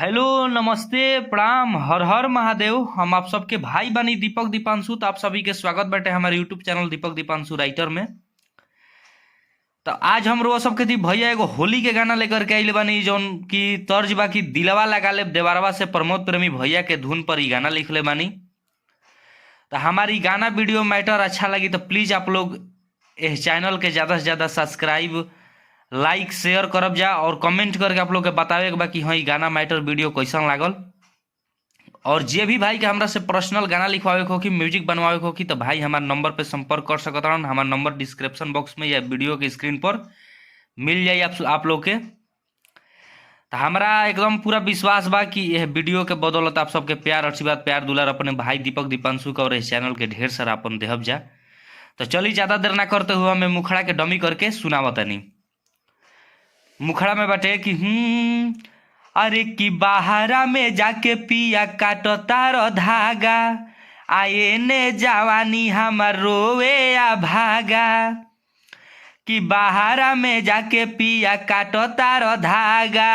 Hello, नमस्ते, प्रणाम, हर हर महादेव। हम आप सबके भाई बानी दीपक दीपांशु। तो आप सभी के स्वागत बाटे हमारे यूट्यूब चैनल दीपक दीपांशु राइटर में। तो आज हम रोज सबके दी भैया एगो होली के गाना लेकर के आइल बानी, जौन की तर्ज बा की दिलवा लगा ले देवरवा से प्रमोद प्रेमी भैया के धुन पर ही गाना लिखले बानी। तो हमारी गाना वीडियो मैटर अच्छा लगी तो प्लीज आप लोग इस चैनल के ज़्यादा से ज़्यादा सब्सक्राइब, लाइक, शेयर करब जा और कमेंट करके आप लोग के बतावे के बा कि हाँ गाना मैटर वीडियो कैसन लागल। और जे भी भाई के हमरा से पर्सनल गाना लिखवावे को कि म्यूजिक बनवावे को कि तो भाई हमारे नंबर पे संपर्क कर सकत हन। हमारा नंबर डिस्क्रिप्शन बॉक्स में या वीडियो के स्क्रीन पर मिल जाए आप लोग के। तो हमारा एकदम पूरा विश्वास बा कि यह वीडियो के बदौलत आप सबके प्यार, आशीर्वाद, प्यार दुलार अपने भाई दीपक दीपांशु का और इस चैनल के ढेर सारा अपन देहब जा। तो चलिए ज़्यादा देर ना करते हुए हमें मुखड़ा के डमी करके सुनावतनी। मुखड़ा में बाटे कि अरे कि बाहरा में जाके पिया काटो तारो धागा, आए ने जवानी हमार रोवे आ भागा। कि बाहरा में जाके पिया काटो तारो धागा,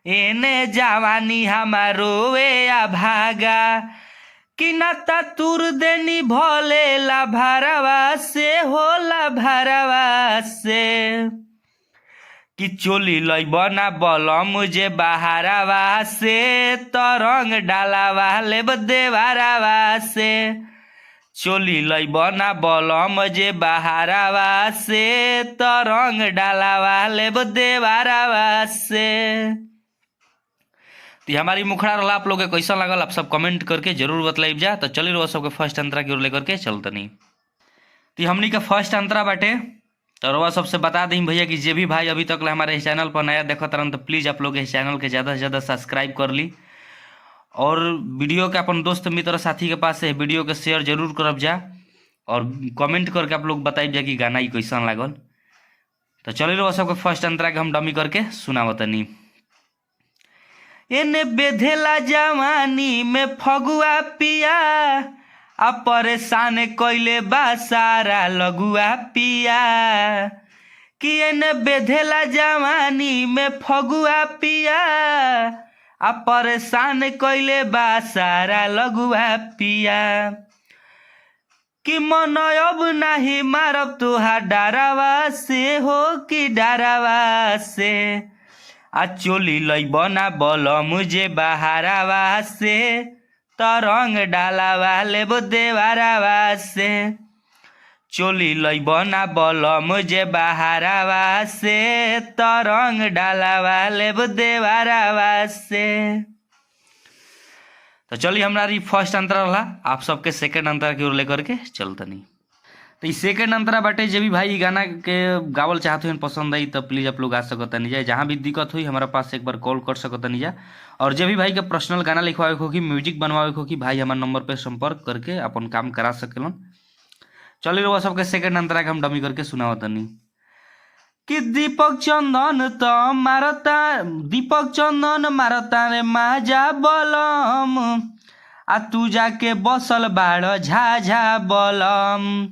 एने जवानी हमार रोवे आ भागा। कि नाता तुर देनी भोले ला भरवा से होला भरवा से। कि चोली लैबना बलम मुझे बहारावा से, तरंग डालावा लेब देवारावा से। चोली लैबना बलम मुझे बहारावा से, तरंग डालावा लेब देवारावा से। तो हमारी मुखड़ा रहा आप लोग के कैसा लगल आप सब कमेंट करके जरूर बतलाइब जा। तो चलिए रहो सबके फर्स्ट अंतरा की ओर लेकर के चलतनी। तो हमनी का फर्स्ट अंतरा बाटे तो रवा सबसे बता दी भैया कि जे भी भाई अभी तक हमारे इस चैनल पर नया देखो तरन तो प्लीज़ आप लोग इस चैनल के ज़्यादा से ज़्यादा सब्सक्राइब कर ली और वीडियो के अपन दोस्त मित्र साथी के पास से वीडियो के शेयर जरूर करब जा और कमेंट करके आप लोग बताइब जा कि गाना ही कैसन लागल। तो चलिए रवा सबके फर्स्ट अंतरा के हम डमी करके सुनावतनी। एने बेधेला जवानी में फगुआ पिया, आ परेशान कैले बा सारा लगुआ पिया। कि एने बेधेला जवानी में फगुआ पिया, आ परेशान कैले बा सारा लगुआ पिया। कि मन अब नहीं मारब तुहार डरावा से हो कि डरावा से। आ चोली लैबना बलम मुझे बहारावा से, तरंग डालावा लेब देवारावा से। चोली लैबना बलम मुझे बहारावा से, तरंग डालावा लेब देवारावा से। तो चलिए हमारी फर्स्ट अंतरा रहा, आप सबके सेकंड अंतरा की ओर लेकर के चलतनी। तो इस सेकंड अंतरा बाटे जे भी भाई गाना के गावल चाहते हैं पसंद आई तो प्लीज़ आप लोग आ सकता नहीं जाए। जहाँ भी दिक्कत हुई हमारा पास एक बार कॉल कर सकता नहीं जा। और जे भी भाई के पर्सनल गाना लिखवावे हो कि म्यूजिक बनवावे हो कि भाई हमारे नंबर पे संपर्क करके अपन काम करा सकेलन। चलिए वो सबके सेकंड अंतरा के हम डमी करके सुनावतनी। कि दीपक चंदन तो मारता, दीपक चंदन मारता रे माजा बलम, आ तू जाके बसल बाड़ झाझा बलम।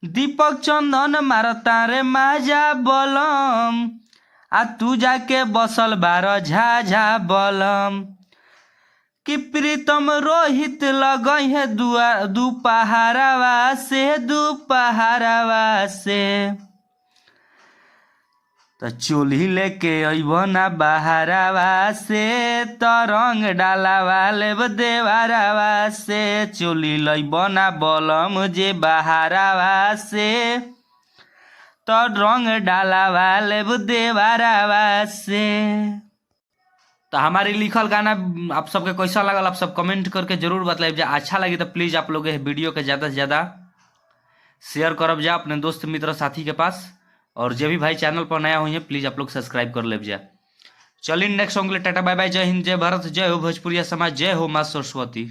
दीपक चंदन मारता रे माजा बलम, आ तू जाके बसल बार झाझा बलम। कि प्रीतम रोहित लगई है दुपहरावा से, दुपहरावा से। तो चोली लेके अइबना बहारावा से, तरंग डालावा लेब देवारावा से। चोली लइबना बलम जे बहारावा से, तरंग डालावा लेब देवारावा से। तो हमारी लिखल गाना आप सबके कैसा लगल आप सब कमेंट करके जरूर बताइब जा। अच्छा लगी तो प्लीज़ आप लोग वीडियो के ज़्यादा से ज़्यादा शेयर करब जा अपने दोस्त मित्र साथी के पास। और जो भी भाई चैनल पर नया हुई है प्लीज़ आप लोग सब्सक्राइब कर लेब जा। चलिए नेक्स्ट सॉन्ग के लिए टाटा बाय बाय, जय हिंद, जय भारत, जय हो भोजपुरिया समाज, जय हो माँ सरस्वती।